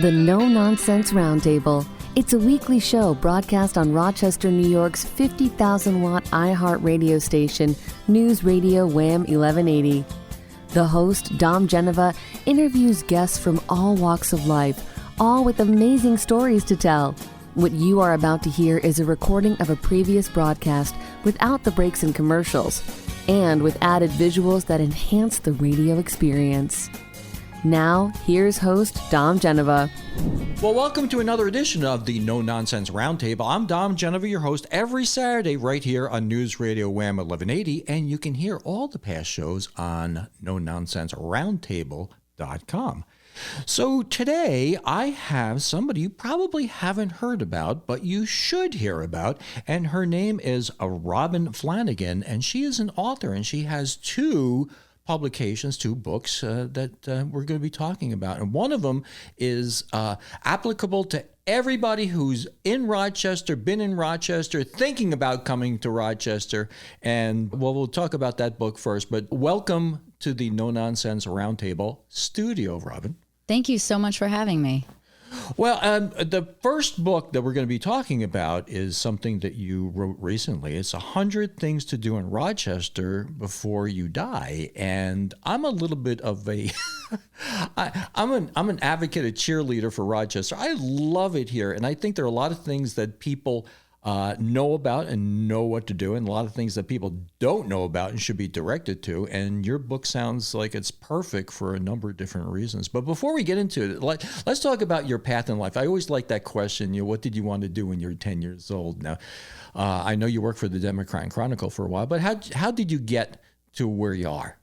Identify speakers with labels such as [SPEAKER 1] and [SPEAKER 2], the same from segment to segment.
[SPEAKER 1] The No Nonsense Roundtable. It's a weekly show broadcast on Rochester, New York's 50,000-watt iHeart radio station, News Radio Wham 1180. The host, Dom Geneva, interviews guests from all walks of life, all with amazing stories to tell. What you are about to hear is a recording of a previous broadcast without the breaks and commercials, and with added visuals that enhance the radio experience. Now, here's host Dom Geneva.
[SPEAKER 2] Well, welcome to another edition of the No Nonsense Roundtable. I'm Dom Geneva, your host, every Saturday right here on News Radio Wham 1180, and you can hear all the past shows on NoNonsenseRoundtable.com. So today I have somebody you probably haven't heard about, but you should hear about, and her name is Robin Flanigan, and she is an author, and she has two publications, two books that we're going to be talking about. And one of them is applicable to everybody who's in Rochester, been in Rochester, thinking about coming to Rochester. And well, we'll talk about that book first, but welcome to the No Nonsense Roundtable studio, Robin.
[SPEAKER 3] Thank you so much for having me.
[SPEAKER 2] Well, the first book that we're going to be talking about is something that you wrote recently. It's 100 Things to Do in Rochester Before You Die. And I'm a little bit of a, I'm an advocate, a cheerleader for Rochester. I love it here. And I think there are a lot of things that people know about and know what to do, and a lot of things that people don't know about and should be directed to. And your book sounds like it's perfect for a number of different reasons. But before we get into it, let's talk about your path in life. I always like that question. What did you want to do when you were 10 years old? Now, I know you worked for the Democrat and Chronicle for a while, but how did you get to where you are?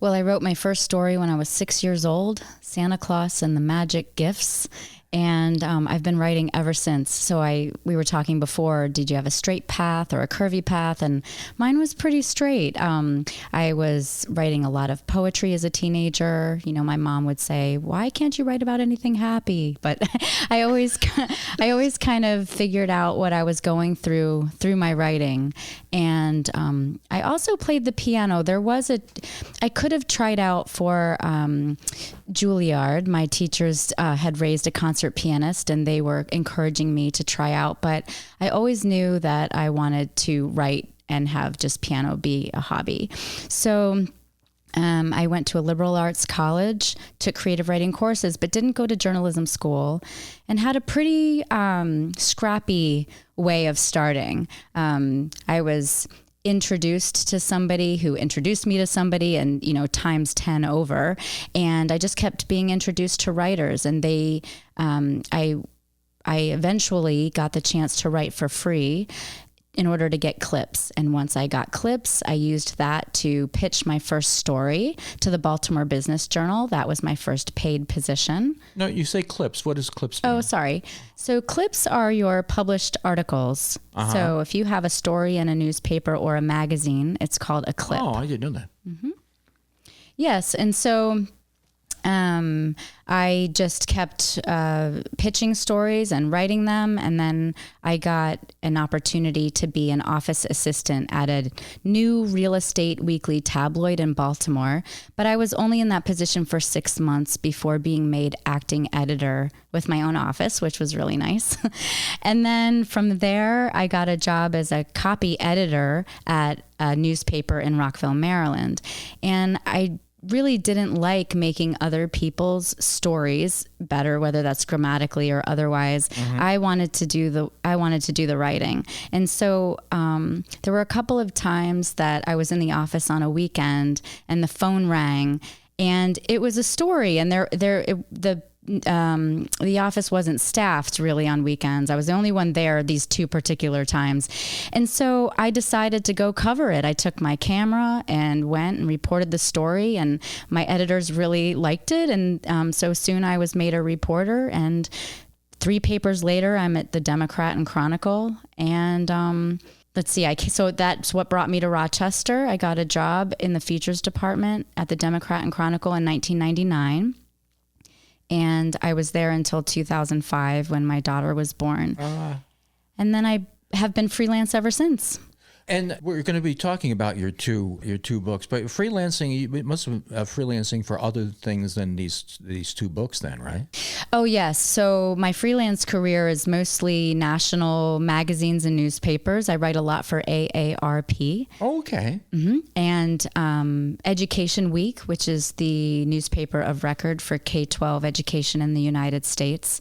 [SPEAKER 3] Well, I wrote my first story when I was 6 years old, Santa Claus and the Magic Gifts. And I've been writing ever since. So we were talking before, did you have a straight path or a curvy path? And mine was pretty straight. I was writing a lot of poetry as a teenager. You know, my mom would say, why can't you write about anything happy? But I always kind of figured out what I was going through my writing. And I also played the piano. I could have tried out for Juilliard. My teachers had raised a concert pianist, and they were encouraging me to try out, but I always knew that I wanted to write and have just piano be a hobby. So I went to a liberal arts college, took creative writing courses, but didn't go to journalism school, and had a pretty scrappy way of starting. I was introduced to somebody who introduced me to somebody, and times 10 over, and I just kept being introduced to writers, and I eventually got the chance to write for free in order to get clips. And once I got clips, I used that to pitch my first story to the Baltimore Business Journal. That was my first paid position.
[SPEAKER 2] No, you say clips. What does clips mean?
[SPEAKER 3] Oh, sorry. So clips are your published articles. Uh-huh. So if you have a story in a newspaper or a magazine, it's called a clip.
[SPEAKER 2] Oh, I didn't know that.
[SPEAKER 3] Mm-hmm. Yes. And so I just kept pitching stories and writing them, and then I got an opportunity to be an office assistant at a new real estate weekly tabloid in Baltimore, but I was only in that position for 6 months before being made acting editor with my own office, which was really nice. And then from there, I got a job as a copy editor at a newspaper in Rockville, Maryland, and I really didn't like making other people's stories better, whether that's grammatically or otherwise. Mm-hmm. I wanted to do the writing. And so there were a couple of times that I was in the office on a weekend and the phone rang, and it was a story, and the office wasn't staffed really on weekends. I was the only one there these two particular times. And so I decided to go cover it. I took my camera and went and reported the story, and my editors really liked it. And so soon I was made a reporter, and 3 papers later, I'm at the Democrat and Chronicle. And let's see, so that's what brought me to Rochester. I got a job in the features department at the Democrat and Chronicle in 1999. And I was there until 2005 when my daughter was born. And then I have been freelance ever since.
[SPEAKER 2] And we're going to be talking about your two books, but freelancing, you must have freelancing for other things than these two books then, right?
[SPEAKER 3] Oh, yes. So my freelance career is mostly national magazines and newspapers. I write a lot for AARP.
[SPEAKER 2] Oh, okay.
[SPEAKER 3] Mm-hmm. And Education Week, which is the newspaper of record for K-12 education in the United States,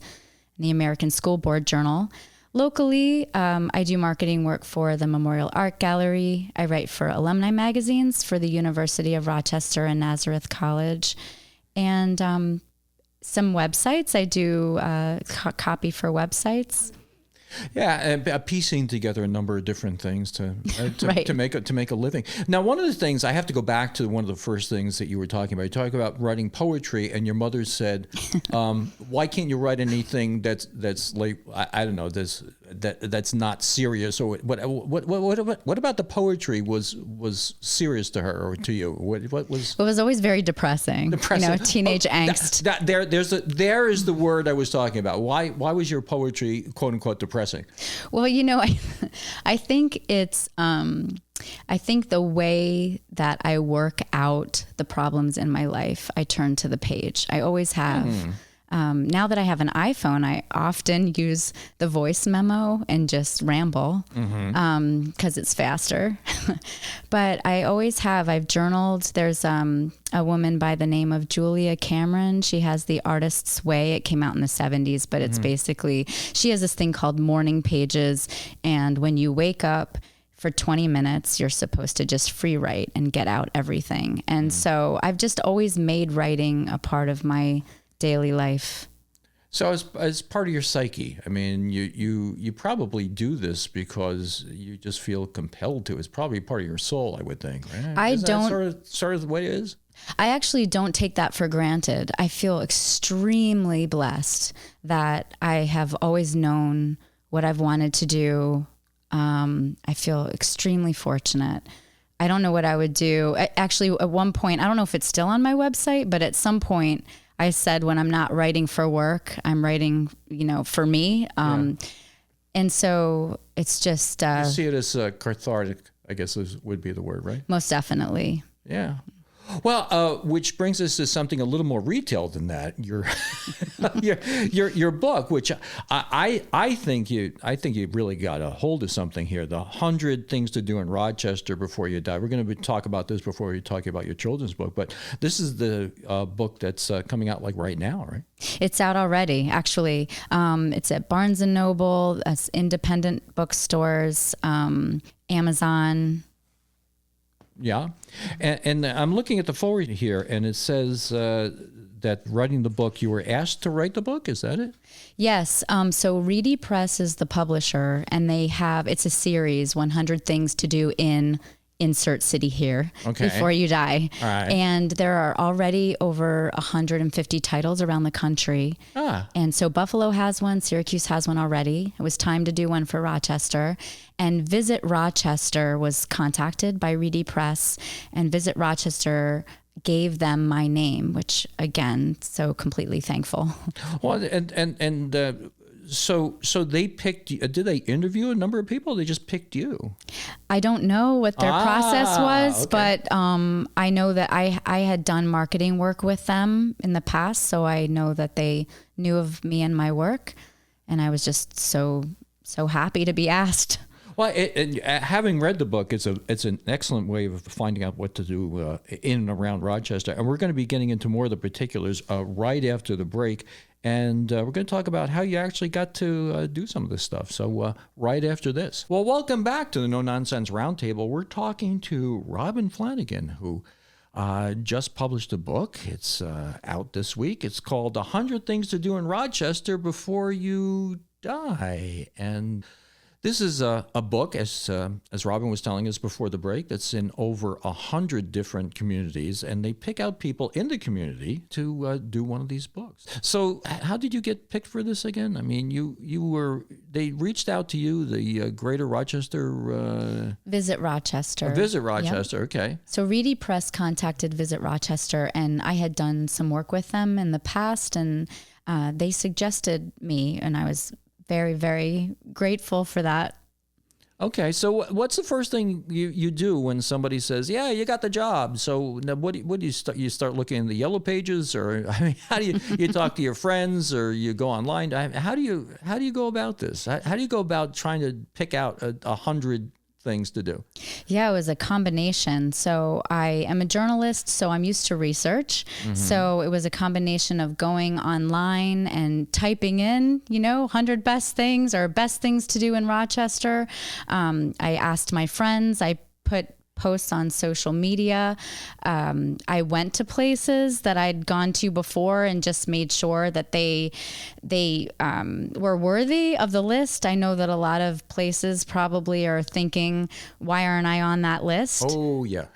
[SPEAKER 3] and the American School Board Journal. Locally, I do marketing work for the Memorial Art Gallery. I write for alumni magazines for the University of Rochester and Nazareth College. And some websites. I do copy for websites.
[SPEAKER 2] Yeah, and piecing together a number of different things to
[SPEAKER 3] Right.
[SPEAKER 2] make a living. Now, one of the things I have to go back to one of the first things that you were talking about. You talk about writing poetry, and your mother said, "Why can't you write anything that's like I don't know that's not serious?" Or what about the poetry was serious to her or to you? What was?
[SPEAKER 3] It was always very depressing. Teenage angst.
[SPEAKER 2] There is the word I was talking about. Why was your poetry quote unquote depressing?
[SPEAKER 3] Well, I think it's, I think the way that I work out the problems in my life, I turn to the page. I always have. Now that I have an iPhone, I often use the voice memo and just ramble because it's faster. But I always have. I've journaled. There's a woman by the name of Julia Cameron. She has The Artist's Way. It came out in the 70s, but it's basically, she has this thing called morning pages. And when you wake up, for 20 minutes, you're supposed to just free write and get out everything. And so I've just always made writing a part of my daily life.
[SPEAKER 2] So as part of your psyche, I mean, you probably do this because you just feel compelled to. It's probably part of your soul, I would think. Right? Isn't that sort of the way it is?
[SPEAKER 3] I actually don't take that for granted. I feel extremely blessed that I have always known what I've wanted to do. I feel extremely fortunate. I don't know what I would do. Actually, at one point, I don't know if it's still on my website, but at some point I said, when I'm not writing for work, I'm writing, for me. And so it's just...
[SPEAKER 2] you see it as cathartic, I guess would be the word, right?
[SPEAKER 3] Most definitely.
[SPEAKER 2] Yeah. Well, which brings us to something a little more retail than that. Your book, which I think you really got a hold of something here. The 100 Things to Do in Rochester Before You Die. We're going to talk about this before we talk about your children's book, but this is the book that's coming out like right now, right?
[SPEAKER 3] It's out already, actually. It's at Barnes and Noble, independent bookstores, Amazon.
[SPEAKER 2] Yeah. And I'm looking at the forward here, and it says that writing the book, you were asked to write the book. Is that it?
[SPEAKER 3] Yes. So Reedy Press is the publisher, and it's a series, 100 Things to Do in insert city here before you die.
[SPEAKER 2] All right.
[SPEAKER 3] And there are already over 150 titles around the country. And so Buffalo has one, Syracuse has one already. It was time to do one for Rochester. And Visit Rochester was contacted by Reedy Press, and Visit Rochester gave them my name, which again, so completely thankful.
[SPEAKER 2] Well, so they picked you. Did they interview a number of people? Or they just picked you?
[SPEAKER 3] I don't know what their process was,
[SPEAKER 2] okay.
[SPEAKER 3] but I know that I had done marketing work with them in the past, so I know that they knew of me and my work, and I was just so happy to be asked.
[SPEAKER 2] Well, having read the book, it's an excellent way of finding out what to do in and around Rochester. And we're going to be getting into more of the particulars right after the break. And we're going to talk about how you actually got to do some of this stuff. So right after this. Well, welcome back to the No Nonsense Roundtable. We're talking to Robin Flanigan, who just published a book. It's out this week. It's called 100 Things to Do in Rochester Before You Die. And this is a book, as Robin was telling us before the break, that's in over 100 different communities, and they pick out people in the community to do one of these books. So how did you get picked for this again? I mean, they reached out to you, the Greater Rochester...
[SPEAKER 3] Visit Rochester.
[SPEAKER 2] Visit Rochester, yep. Okay.
[SPEAKER 3] So Reedy Press contacted Visit Rochester, and I had done some work with them in the past, and they suggested me, and I was very, very grateful for that.
[SPEAKER 2] Okay, so what's the first thing you do when somebody says, "Yeah, you got the job"? So now what do you start? You start looking in the yellow pages, or I mean, how do you talk to your friends, or you go online? How do you go about this? How do you go about trying to pick out 100 things to do?
[SPEAKER 3] Yeah, it was a combination. So I am a journalist, so I'm used to research. So it was a combination of going online and typing in, 100 best things or best things to do in Rochester. I asked my friends, I put posts on social media. I went to places that I'd gone to before and just made sure that they were worthy of the list. I know that a lot of places probably are thinking, why aren't I on that list?
[SPEAKER 2] Oh, yeah.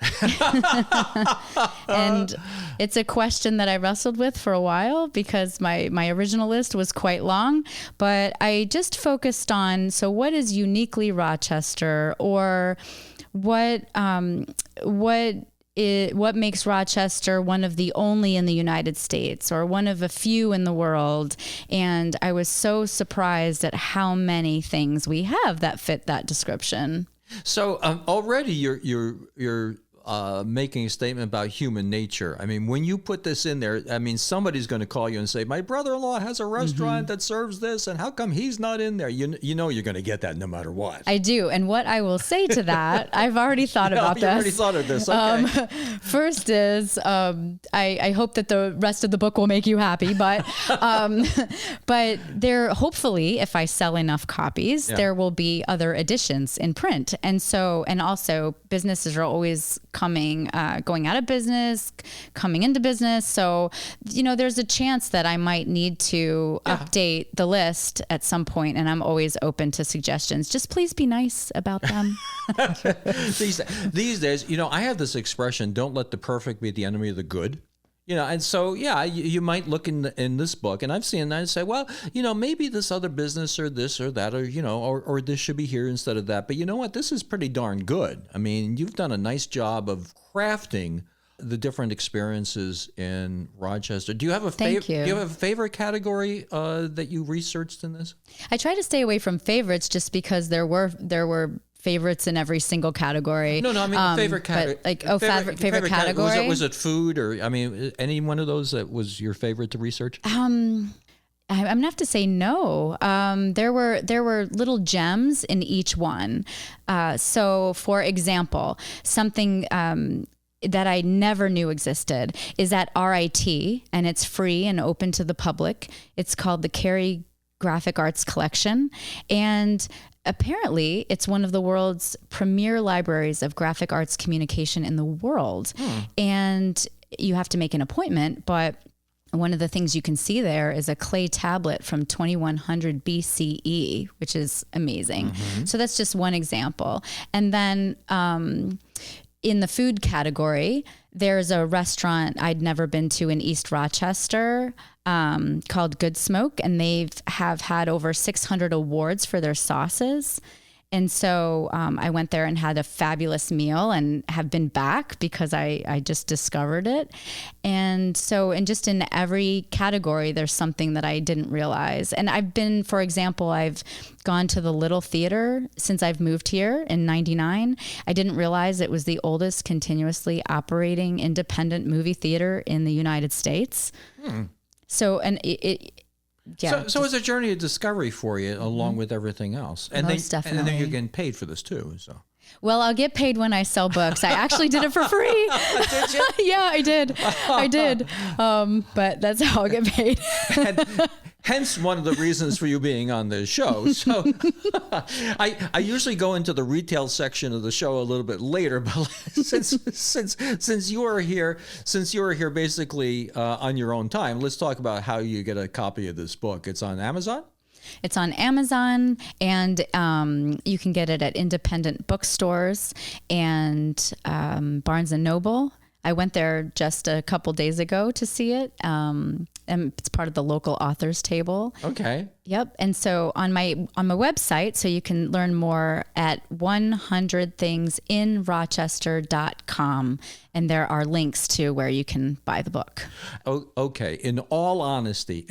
[SPEAKER 3] And it's a question that I wrestled with for a while because my original list was quite long, but I just focused on, so what is uniquely Rochester, or what makes Rochester one of the only in the United States or one of a few in the world? And I was so surprised at how many things we have that fit that description.
[SPEAKER 2] So already you're making a statement about human nature. I mean, when you put this in there, I mean, somebody's going to call you and say, my brother-in-law has a restaurant that serves this, and how come he's not in there? You know you're going to get that no matter what.
[SPEAKER 3] I do. And what I will say to that, I've already thought about this.
[SPEAKER 2] You already thought of this. Okay.
[SPEAKER 3] First is, I hope that the rest of the book will make you happy, but there, hopefully, if I sell enough copies, there will be other editions in print. And also businesses are always going out of business, coming into business. So, there's a chance that I might need to update the list at some point, and I'm always open to suggestions. Just please be nice about them.
[SPEAKER 2] These days, I have this expression, don't let the perfect be the enemy of the good. And so, you might look in this book, and I've seen that and say, well, maybe this other business or this or that, or this should be here instead of that. But you know what? This is pretty darn good. I mean, you've done a nice job of crafting the different experiences in Rochester. Do you have a favorite? Do you have a favorite category that you researched in this?
[SPEAKER 3] I try to stay away from favorites just because there were favorites in every single category.
[SPEAKER 2] No, I mean favorite category.
[SPEAKER 3] Favorite category.
[SPEAKER 2] Was it food, or I mean, any one of those that was your favorite to research?
[SPEAKER 3] I'm gonna have to say no. There were little gems in each one. So, for example, something that I never knew existed is at RIT, and it's free and open to the public. It's called the Carey Graphic Arts Collection, and apparently it's one of the world's premier libraries of graphic arts communication in the world. And you have to make an appointment, but one of the things you can see there is a clay tablet from 2100 BCE, which is amazing. So that's just one example. And then in the food category, there's a restaurant I'd never been to in East Rochester called Good Smoke, and they have had over 600 awards for their sauces. And so I went there and had a fabulous meal and have been back because I just discovered it. And so, just in every category, there's something that I didn't realize. And I've gone to the Little Theater since I've moved here in '99. I didn't realize it was the oldest continuously operating independent movie theater in the United States. So, and
[SPEAKER 2] So it's a journey of discovery for you, along with everything else, and
[SPEAKER 3] definitely.
[SPEAKER 2] And then you're getting paid for this too. So,
[SPEAKER 3] well, I'll get paid when I sell books. I actually did it for free.
[SPEAKER 2] Did you?
[SPEAKER 3] Yeah, I did. But that's how I get paid.
[SPEAKER 2] And hence one of the reasons for you being on this show. So I usually go into the retail section of the show a little bit later, but since you are here basically on your own time, let's talk about how you get a copy of this book. It's on Amazon?
[SPEAKER 3] It's on Amazon, and you can get it at independent bookstores and Barnes & Noble. I went there just a couple days ago to see it. And it's part of the local authors table.
[SPEAKER 2] Okay.
[SPEAKER 3] Yep. And so on my website, so you can learn more at 100thingsinrochester.com. And there are links to where you can buy the book.
[SPEAKER 2] Oh, okay. In all honesty,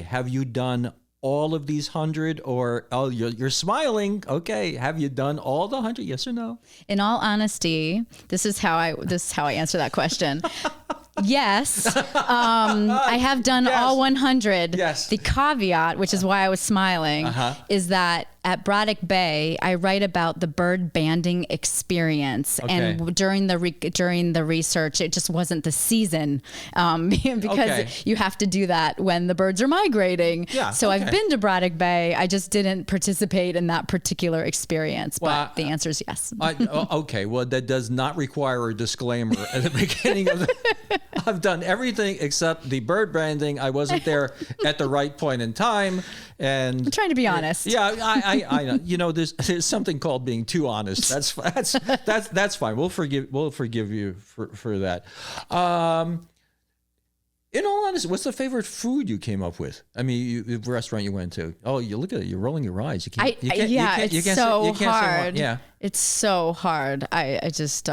[SPEAKER 2] have you done all of these 100, or you're smiling? Okay, have you done all the 100? Yes or no?
[SPEAKER 3] In all honesty, this is how I answer that question. Yes, I have done all 100.
[SPEAKER 2] Yes.
[SPEAKER 3] The caveat, which is why I was smiling, is that at Braddock Bay, I write about the bird banding experience, and during the research, it just wasn't the season because you have to do that when the birds are migrating.
[SPEAKER 2] Yeah,
[SPEAKER 3] so I've been to Braddock Bay. I just didn't participate in that particular experience. But the answer is yes.
[SPEAKER 2] Okay, well, that does not require a disclaimer at the beginning of the. I've done everything except the bird banding. I wasn't there at the right point in time, and
[SPEAKER 3] I'm trying to be honest.
[SPEAKER 2] Yeah, I know. You know, there's something called being too honest. That's fine. We'll forgive you for that. In all honesty, what's the favorite food you came up with? I mean, the restaurant you went to. Oh, you look at it. You're rolling your eyes. You can't.
[SPEAKER 3] It's so hard.
[SPEAKER 2] Yeah,
[SPEAKER 3] it's so hard. I just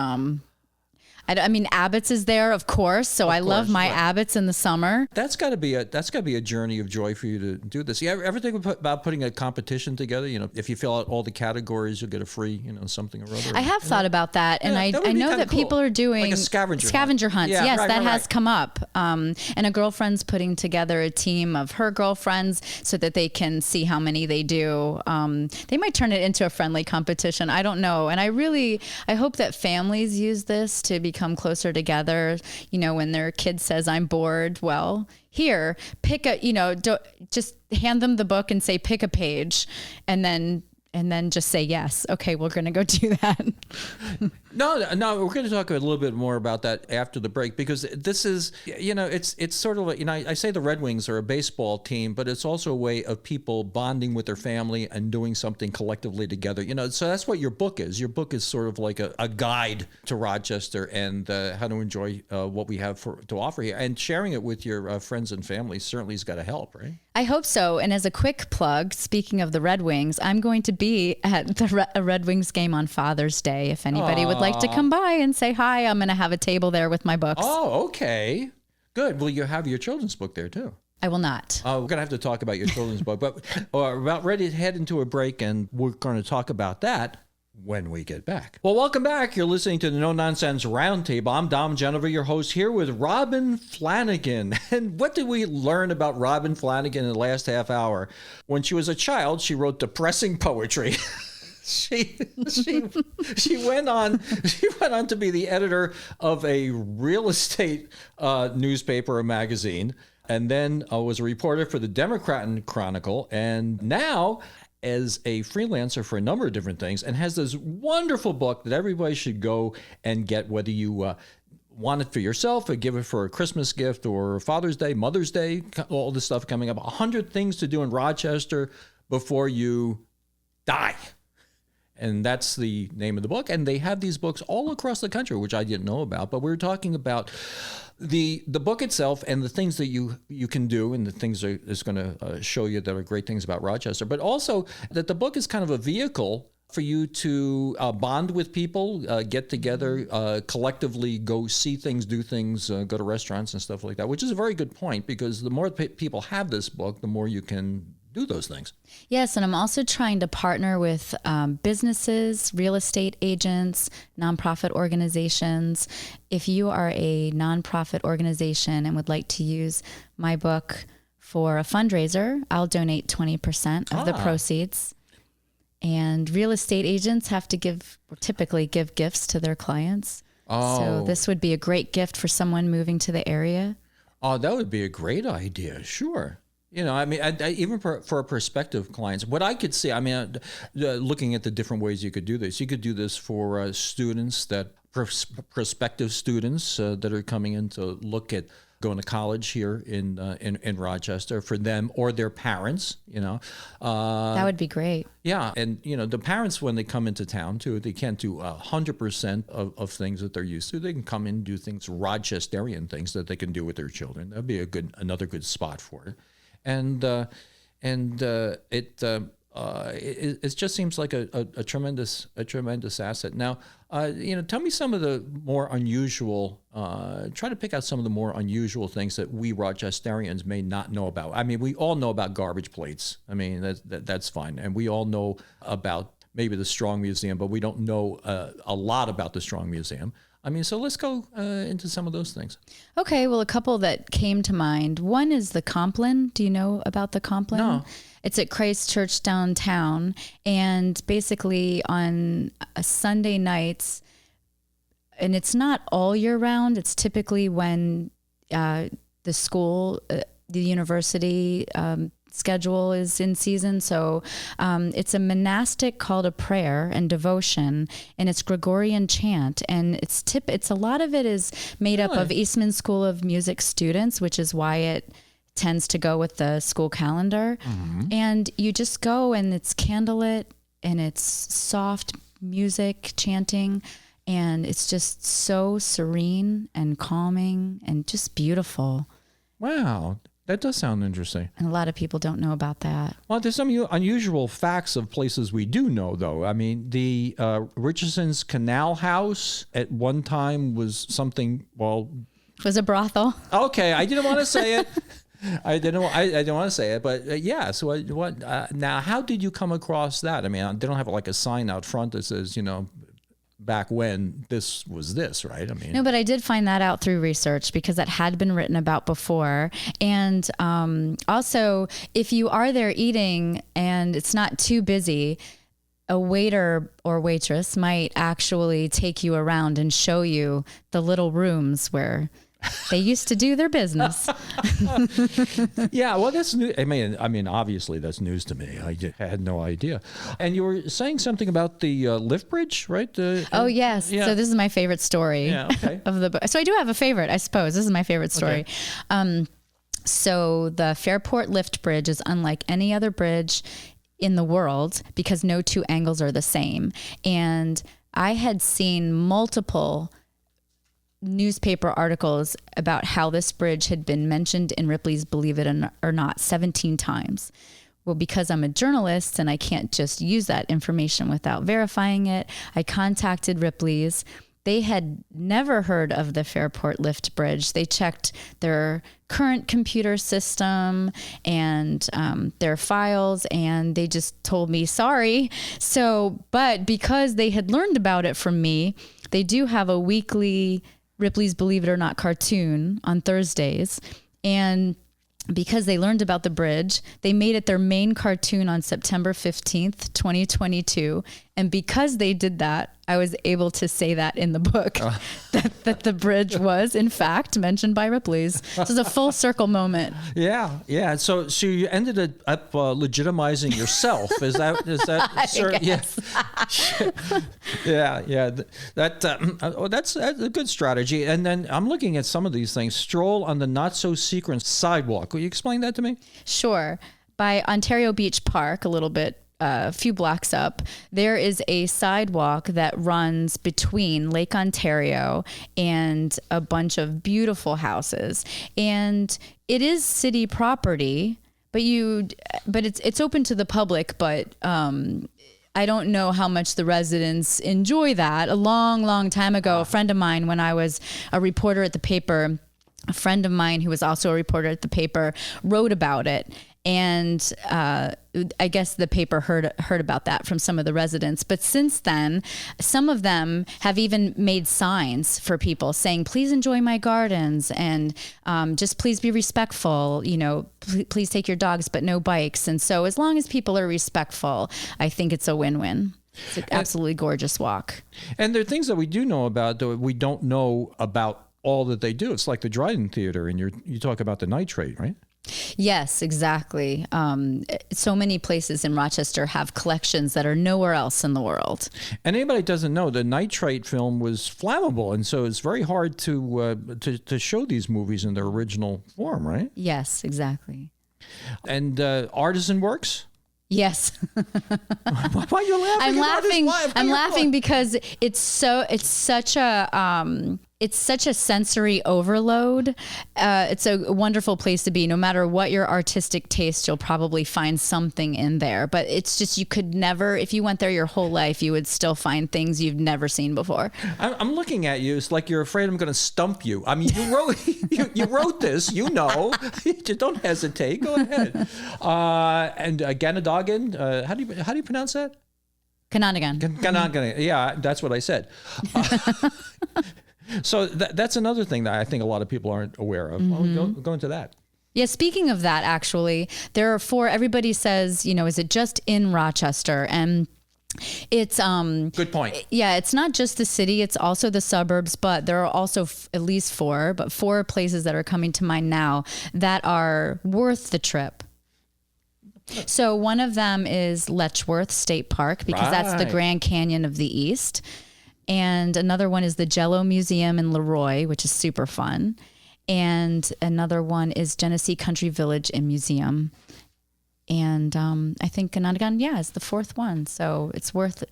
[SPEAKER 3] I mean, Abbott's is there, of course. So I love my Abbott's in the summer. That's
[SPEAKER 2] got to be a journey of joy for you to do this. You ever think about putting a competition together? You know, if you fill out all the categories, you'll get a free, something or other.
[SPEAKER 3] I have thought about that, and I know that people are doing
[SPEAKER 2] like a scavenger
[SPEAKER 3] hunts.
[SPEAKER 2] Yeah,
[SPEAKER 3] yes,
[SPEAKER 2] right,
[SPEAKER 3] that has come up. And a girlfriend's putting together a team of her girlfriends so that they can see how many they do. They might turn it into a friendly competition. I don't know. And I hope that families use this to become closer together. When their kid says, I'm bored, well, here, pick just hand them the book and say, pick a page, and then just say, yes, okay, we're going to go do that.
[SPEAKER 2] No, we're going to talk a little bit more about that after the break, because this is, it's sort of, I say the Red Wings are a baseball team, but it's also a way of people bonding with their family and doing something collectively together. So that's what your book is. Your book is sort of like a guide to Rochester and how to enjoy what we have to offer here. And sharing it with your friends and family certainly has got to help, right?
[SPEAKER 3] I hope so. And as a quick plug, speaking of the Red Wings, I'm going to be at the Red Wings game on Father's Day. If anybody would like to come by and say hi, I'm going to have a table there with my books.
[SPEAKER 2] Oh, okay. Good. Will you have your children's book there too?
[SPEAKER 3] I will not.
[SPEAKER 2] We're going to have to talk about your children's book, but we're about ready to head into a break, and we're going to talk about that when we get back. Well, welcome back. You're listening to the No Nonsense Roundtable. I'm Dom Genova, your host, here with Robin Flanigan. And what did we learn about Robin Flanigan in the last half hour? When she was a child, she wrote depressing poetry. She went on to be the editor of a real estate newspaper or magazine, and then was a reporter for the Democrat Chronicle, and now as a freelancer for a number of different things, and has this wonderful book that everybody should go and get, whether you want it for yourself or give it for a Christmas gift or Father's Day, Mother's Day, all this stuff coming up. 100 Things to Do in Rochester Before You Die. And that's the name of the book. And they have these books all across the country, which I didn't know about. But we were talking about the book itself and the things that you can do, and the things that it's going to show you that are great things about Rochester. But also that the book is kind of a vehicle for you to bond with people, get together, collectively go see things, do things, go to restaurants and stuff like that, which is a very good point, because the more people have this book, the more you can do those things.
[SPEAKER 3] Yes, and I'm also trying to partner with businesses, real estate agents, nonprofit organizations. If you are a nonprofit organization and would like to use my book for a fundraiser, I'll donate 20% of the proceeds. And real estate agents have to typically give gifts to their clients.
[SPEAKER 2] Oh.
[SPEAKER 3] So this would be a great gift for someone moving to the area.
[SPEAKER 2] Oh, that would be a great idea. Sure. I mean, even for prospective clients, what I could see, I mean, looking at the different ways you could do this, you could do this for students prospective students that are coming in to look at going to college here in Rochester, for them or their parents, that
[SPEAKER 3] would be great.
[SPEAKER 2] Yeah. And, the parents, when they come into town too, they can't do 100% of things that they're used to. They can come in and do things, Rochesterian things that they can do with their children. That'd be another good spot for it. And it it just seems like a tremendous asset. Now, tell me some of the more unusual. Try to pick out some of the more unusual things that we Rochesterians may not know about. I mean, we all know about garbage plates. I mean, that's fine, and we all know about maybe the Strong Museum, but we don't know a lot about the Strong Museum. I mean, so let's go into some of those things.
[SPEAKER 3] Okay, well, a couple that came to mind. One is the Compline. Do you know about the Compline?
[SPEAKER 2] No.
[SPEAKER 3] It's at Christ Church downtown. And basically on Sunday nights, and it's not all year round, it's typically when the school, the university schedule is in season. So it's a monastic call to prayer and devotion, and it's Gregorian chant, and it's a lot of it is made up of Eastman School of Music students, which is why it tends to go with the school calendar. Mm-hmm. And you just go, and it's candlelit, and it's soft music chanting, and it's just so serene and calming and just beautiful.
[SPEAKER 2] Wow. That does sound interesting.
[SPEAKER 3] And a lot of people don't know about that.
[SPEAKER 2] Well, there's some unusual facts of places we do know, though. I mean, the Richardson's Canal House at one time was something, well...
[SPEAKER 3] It was a brothel.
[SPEAKER 2] Okay, I didn't want to say it. I didn't want to say it, but yeah. So now, how did you come across that? I mean, they don't have like a sign out front that says, back when this was this, right? I mean,
[SPEAKER 3] no, but I did find that out through research because that had been written about before. And also, if you are there eating and it's not too busy, a waiter or waitress might actually take you around and show you the little rooms where they used to do their business.
[SPEAKER 2] Yeah, well, that's new. I mean, obviously that's news to me. I had no idea. And you were saying something about the lift bridge, right?
[SPEAKER 3] Oh, yes. Yeah. So this is my favorite story of the book. So I do have a favorite, I suppose. This is my favorite story. Okay. So the Fairport Lift Bridge is unlike any other bridge in the world because no two angles are the same. And I had seen multiple newspaper articles about how this bridge had been mentioned in Ripley's Believe It or Not 17 times. Well, because I'm a journalist and I can't just use that information without verifying it, I contacted Ripley's. They had never heard of the Fairport Lift Bridge. They checked their current computer system and their files, and they just told me, sorry. But because they had learned about it from me, they do have a weekly Ripley's Believe It or Not cartoon on Thursdays. And because they learned about the bridge, they made it their main cartoon on September 15th, 2022. And because they did that, I was able to say that in the book, that the bridge was, in fact, mentioned by Ripley's. This is a full circle moment.
[SPEAKER 2] Yeah. So you ended up legitimizing yourself. Is that? Sir,
[SPEAKER 3] yes.
[SPEAKER 2] Yeah. That's a good strategy. And then I'm looking at some of these things. Stroll on the not so secret sidewalk. Will you explain that to me?
[SPEAKER 3] Sure. By Ontario Beach Park, a few blocks up, there is a sidewalk that runs between Lake Ontario and a bunch of beautiful houses. And it is city property, but it's open to the public, but I don't know how much the residents enjoy that. A long, long time ago, a friend of mine, when I was a reporter at the paper, a friend of mine who was also a reporter at the paper wrote about it. And I guess the paper heard about that from some of the residents. But since then, some of them have even made signs for people saying, please enjoy my gardens and just please be respectful. Please take your dogs, but no bikes. And so as long as people are respectful, I think it's a win-win. It's an absolutely gorgeous walk.
[SPEAKER 2] And there are things that we do know about that we don't know about all that they do. It's like the Dryden Theater, and you talk about the nitrate, right?
[SPEAKER 3] Yes, exactly. So many places in Rochester have collections that are nowhere else in the world.
[SPEAKER 2] And anybody that doesn't know, the nitrate film was flammable, and so it's very hard to show these movies in their original form, right?
[SPEAKER 3] Yes, exactly.
[SPEAKER 2] And artisan works?
[SPEAKER 3] Yes.
[SPEAKER 2] Why are you laughing?
[SPEAKER 3] I'm laughing because it's such a It's such a sensory overload. It's a wonderful place to be. No matter what your artistic taste, you'll probably find something in there. But it's just, you could never, if you went there your whole life, you would still find things you've never seen before.
[SPEAKER 2] I'm looking at you. It's like you're afraid I'm going to stump you. I mean, you wrote you wrote this. You know, just don't hesitate. Go ahead. And Ganadagan. How do you pronounce that?
[SPEAKER 3] Ganadagan.
[SPEAKER 2] Ganadagan. Yeah, that's what I said. So that's another thing that I think a lot of people aren't aware of. Go into that.
[SPEAKER 3] Yeah, speaking of that, actually, there are 4, everybody says, is it just in Rochester? And it's
[SPEAKER 2] good point.
[SPEAKER 3] Yeah, it's not just the city, it's also the suburbs, but there are also at least 4 places that are coming to mind now that are worth the trip. So one of them is Letchworth State Park, because that's the Grand Canyon of the East. And another one is the Jello Museum in Leroy, which is super fun. And another one is Genesee Country Village and Museum. And I think Ganadagan, is the 4th one. So it's worth a.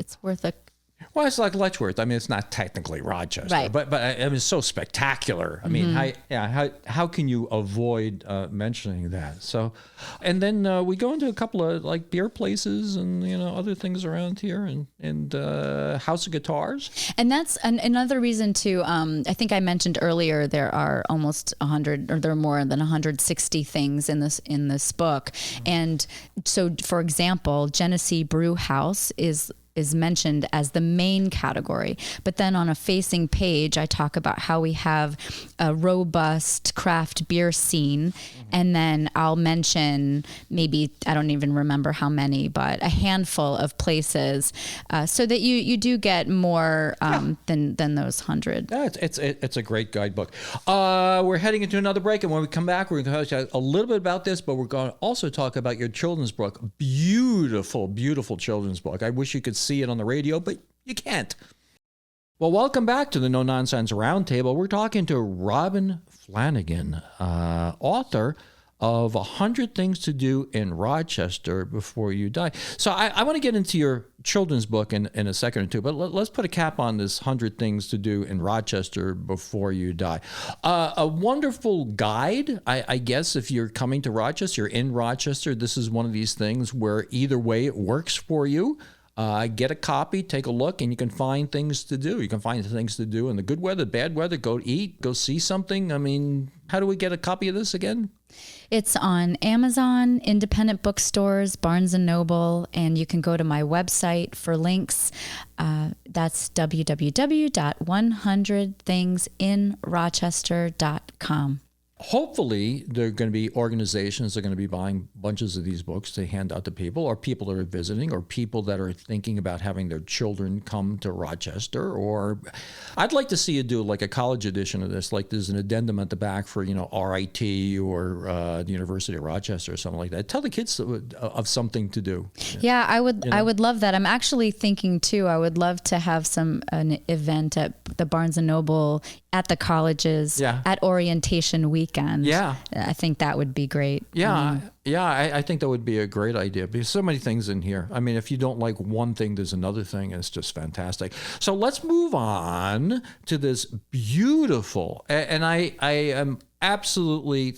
[SPEAKER 2] Well, it's like Letchworth. I mean, it's not technically Rochester,
[SPEAKER 3] right.
[SPEAKER 2] but I mean, it's so spectacular. I mean, how can you avoid mentioning that? So, and then we go into a couple of like beer places and other things around here, and House of Guitars.
[SPEAKER 3] And that's another reason to. I think I mentioned earlier there are almost 100, or there are more than 160 things in this book, and so for example, Genesee Brew House is mentioned as the main category. But then on a facing page, I talk about how we have a robust craft beer scene. And then I'll mention maybe, I don't even remember how many, but a handful of places so that you do get more than those 100.
[SPEAKER 2] Yeah, it's a great guidebook. We're heading into another break. And when we come back, we're going to talk a little bit about this, but we're going to also talk about your children's book. Beautiful, beautiful children's book. I wish you could see it on the radio, but you can't. Well, welcome back to the No Nonsense Roundtable. We're talking to Robin Flanigan, author of 100 Things to Do in Rochester Before You Die. So I want to get into your children's book in a second or two, but let's put a cap on this 100 Things to Do in Rochester Before You Die. A wonderful guide, I guess, if you're coming to Rochester, you're in Rochester, this is one of these things where either way it works for you. Get a copy, take a look, and you can find things to do. You can find things to do in the good weather, bad weather, go eat, go see something. I mean, how do we get a copy of this again?
[SPEAKER 3] It's on Amazon, independent bookstores, Barnes & Noble, and you can go to my website for links. That's www.100thingsinrochester.com.
[SPEAKER 2] Hopefully, there are going to be organizations that are going to be buying bunches of these books to hand out to people, or people that are visiting, or people that are thinking about having their children come to Rochester. Or I'd like to see you do like a college edition of this, like there's an addendum at the back for, RIT or the University of Rochester or something like that. Tell the kids of something to do.
[SPEAKER 3] Yeah, I would love that. I'm actually thinking too, I would love to have an event at the Barnes & Noble at the colleges at orientation weekend.
[SPEAKER 2] Yeah.
[SPEAKER 3] I think that would be great.
[SPEAKER 2] Yeah. I think that would be a great idea because so many things in here. I mean, if you don't like one thing, there's another thing. And it's just fantastic. So let's move on to this beautiful, and I am absolutely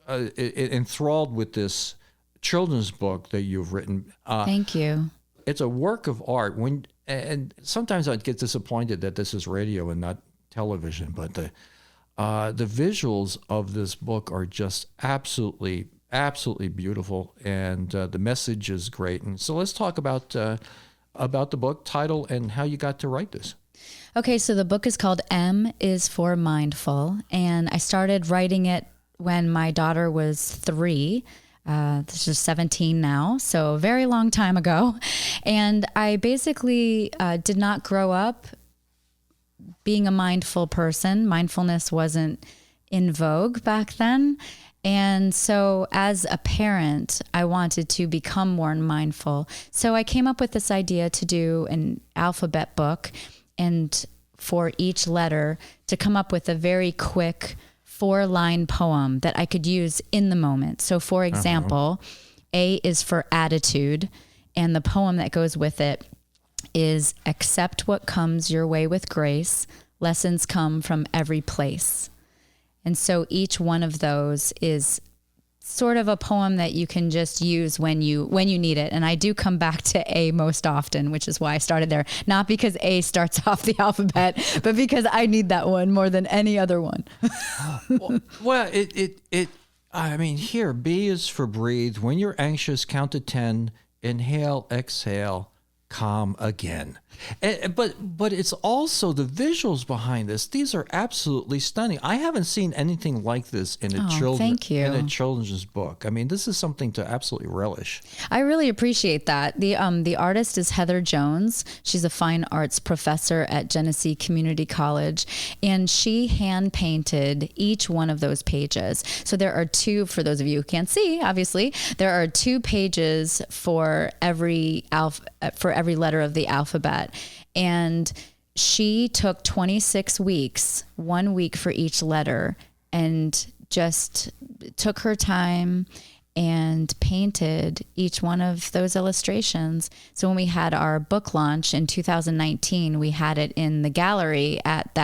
[SPEAKER 2] enthralled with this children's book that you've written.
[SPEAKER 3] Thank you.
[SPEAKER 2] It's a work of art. And sometimes I get disappointed that this is radio and not television, but the visuals of this book are just absolutely beautiful, and the message is great. And so let's talk about the book title and how you got to write this.
[SPEAKER 3] Okay, so the book is called M is for Mindful, and I started writing it when my daughter was 3. This is 17 now, so a very long time ago. And I basically did not grow up being a mindful person. Mindfulness wasn't in vogue back then. And so as a parent, I wanted to become more mindful. So I came up with this idea to do an alphabet book, and for each letter to come up with a very quick 4-line poem that I could use in the moment. So for example, A is for attitude, and the poem that goes with it is accept what comes your way with grace, lessons come from every place. And so each one of those is sort of a poem that you can just use when you need it. And I do come back to A most often, which is why I started there. Not because A starts off the alphabet, but because I need that one more than any other one.
[SPEAKER 2] Well, I mean, here, B is for breathe. When you're anxious, count to 10, inhale, exhale, calm again. But it's also the visuals behind this. These are absolutely stunning. I haven't seen anything like this in a children's book. I mean, this is something to absolutely relish.
[SPEAKER 3] I really appreciate that. The artist is Heather Jones. She's a fine arts professor at Genesee Community College, and she hand painted each one of those pages. So there are two, for those of you who can't see, obviously, there are 2 pages for every letter of the alphabet. And she took 26 weeks, 1 week for each letter, and just took her time and painted each one of those illustrations. So when we had our book launch in 2019, we had it in the gallery at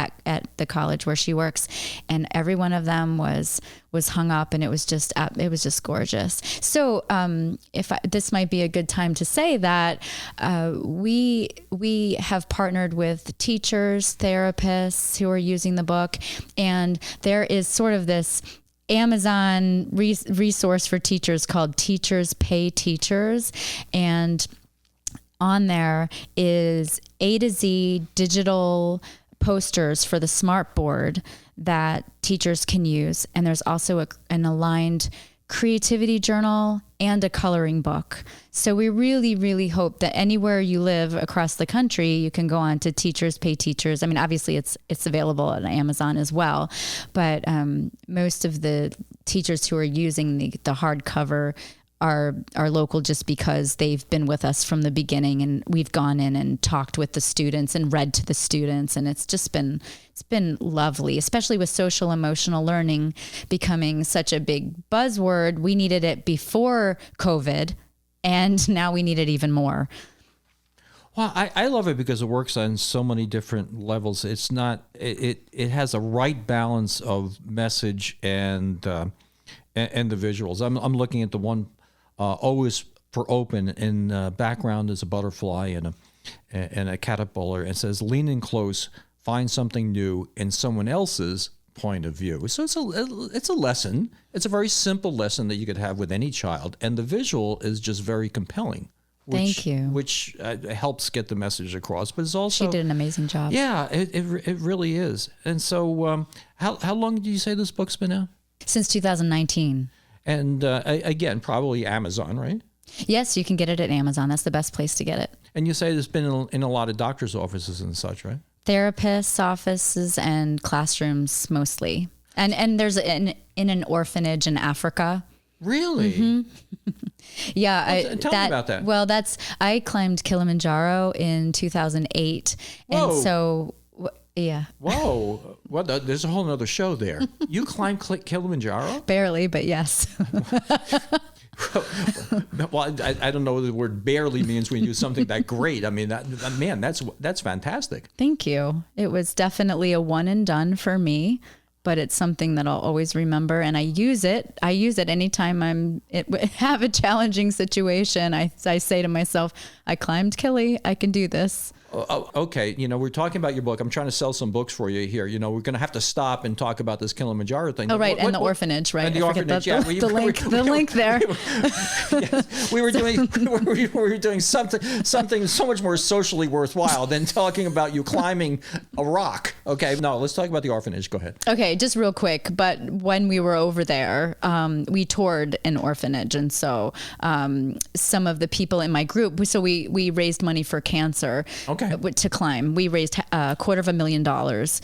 [SPEAKER 3] the college where she works, and every one of them was hung up, and it was just gorgeous. So this might be a good time to say that we have partnered with teachers, therapists who are using the book, and there is sort of this Amazon resource for teachers called Teachers Pay Teachers. And on there is A to Z digital posters for the smart board that teachers can use. And there's also an aligned creativity journal and a coloring book. So we really, really hope that anywhere you live across the country, you can go on to Teachers Pay Teachers. I mean, obviously it's available on Amazon as well, but most of the teachers who are using the hardcover are local just because they've been with us from the beginning, and we've gone in and talked with the students and read to the students. And it's been lovely, especially with social emotional learning becoming such a big buzzword. We needed it before COVID, and now we need it even more.
[SPEAKER 2] Well, I love it because it works on so many different levels. It's not, it has a right balance of message and the visuals. I'm looking at the one, O is for open, and background is a butterfly and a caterpillar. It says, lean in close, find something new in someone else's point of view. So it's a lesson. It's a very simple lesson that you could have with any child, and the visual is just very compelling.
[SPEAKER 3] Thank you.
[SPEAKER 2] Which helps get the message across, but it's also,
[SPEAKER 3] she did an amazing job.
[SPEAKER 2] Yeah, it really is. And so, how long did you say this book's been out?
[SPEAKER 3] Since 2019.
[SPEAKER 2] And again, probably Amazon, right?
[SPEAKER 3] Yes, you can get it at Amazon. That's the best place to get it.
[SPEAKER 2] And you say it's been in a lot of doctors' offices and such, right?
[SPEAKER 3] Therapists' offices and classrooms mostly. And there's in an orphanage in Africa.
[SPEAKER 2] Really?
[SPEAKER 3] Mm-hmm. Yeah.
[SPEAKER 2] Well, tell me about that.
[SPEAKER 3] Well, I climbed Kilimanjaro in 2008.
[SPEAKER 2] Whoa.
[SPEAKER 3] And so, yeah.
[SPEAKER 2] Whoa. Well, there's a whole nother show there. You climbed Kilimanjaro?
[SPEAKER 3] Barely, but yes.
[SPEAKER 2] Well, I don't know what the word barely means when you do something that great. I mean, that's fantastic.
[SPEAKER 3] Thank you. It was definitely a one and done for me, but it's something that I'll always remember, and I use it. Anytime have a challenging situation. I say to myself, I climbed Kili, I can do this.
[SPEAKER 2] Okay, we're talking about your book. I'm trying to sell some books for you here. We're going to have to stop and talk about this Kilimanjaro thing.
[SPEAKER 3] Oh, right, and the orphanage, right?
[SPEAKER 2] And the orphanage, yeah.
[SPEAKER 3] The link there.
[SPEAKER 2] Yes, we were doing something so much more socially worthwhile than talking about you climbing a rock. Okay, no, let's talk about the orphanage. Go ahead.
[SPEAKER 3] Okay, just real quick. But when we were over there, we toured an orphanage, and so some of the people in my group, so we raised money for cancer.
[SPEAKER 2] Okay.
[SPEAKER 3] To climb. We raised $250,000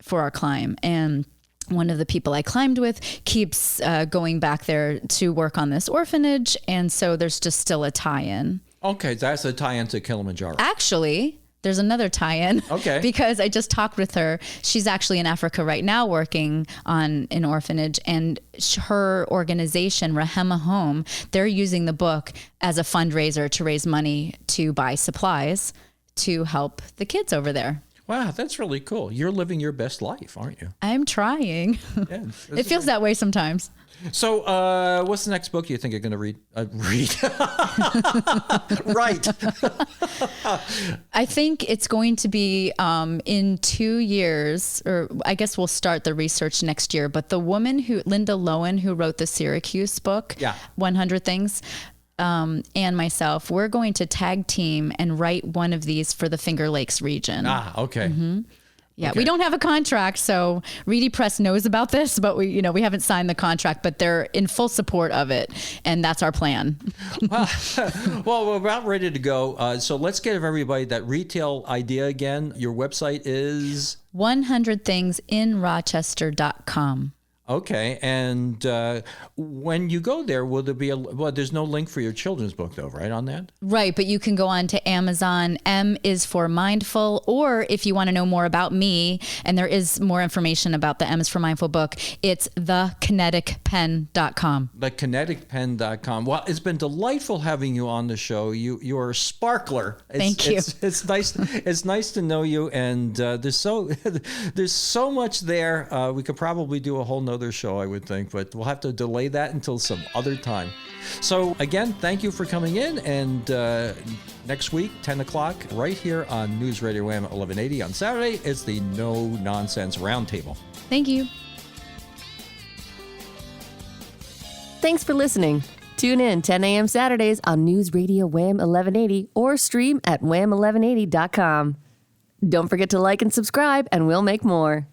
[SPEAKER 3] for our climb. And one of the people I climbed with keeps going back there to work on this orphanage. And so there's just still a tie-in.
[SPEAKER 2] Okay, that's a tie-in to Kilimanjaro.
[SPEAKER 3] Actually, there's another tie-in.
[SPEAKER 2] Okay.
[SPEAKER 3] Because I just talked with her. She's actually in Africa right now working on an orphanage, and her organization, Rahema Home, they're using the book as a fundraiser to raise money to buy supplies to help the kids over there.
[SPEAKER 2] Wow, that's really cool. You're living your best life, aren't you?
[SPEAKER 3] I'm trying.
[SPEAKER 2] Yeah,
[SPEAKER 3] It feels that way sometimes.
[SPEAKER 2] So, what's the next book you think you're going to read? Right.
[SPEAKER 3] I think it's going to be in 2 years, or I guess we'll start the research next year. But the woman Linda Lowen, who wrote the Syracuse book, 100 Things, and myself, we're going to tag team and write one of these for the Finger Lakes region.
[SPEAKER 2] Ah, okay.
[SPEAKER 3] Mm-hmm. Yeah,
[SPEAKER 2] Okay.
[SPEAKER 3] we don't have a contract, so Reedy Press knows about this, but we haven't signed the contract, but they're in full support of it, and that's our plan.
[SPEAKER 2] Well, we're about ready to go. So let's give everybody that retail idea again. Your website is
[SPEAKER 3] 100thingsinrochester.com.
[SPEAKER 2] okay. And when you go there, will there be there's no link for your children's book though, right, on that?
[SPEAKER 3] Right, but you can go on to Amazon. M is for Mindful, or if you want to know more about me, and there is more information about the M is for Mindful book, it's thekineticpen.com.
[SPEAKER 2] Thekineticpen.com. Well, it's been delightful having you on the show. You're a sparkler.
[SPEAKER 3] Thank you.
[SPEAKER 2] It's nice. It's nice to know you. And there's so much there. We could probably do a whole nother show, I would think, but we'll have to delay that until some other time. So again, thank you for coming in. And next week, 10 o'clock, right here on News Radio WHAM 1180 on Saturday, it's the No Nonsense Roundtable.
[SPEAKER 3] Thank you.
[SPEAKER 1] Thanks for listening. Tune in 10 a.m. Saturdays on News Radio WHAM 1180 or stream at wham1180.com. Don't forget to like and subscribe, and we'll make more.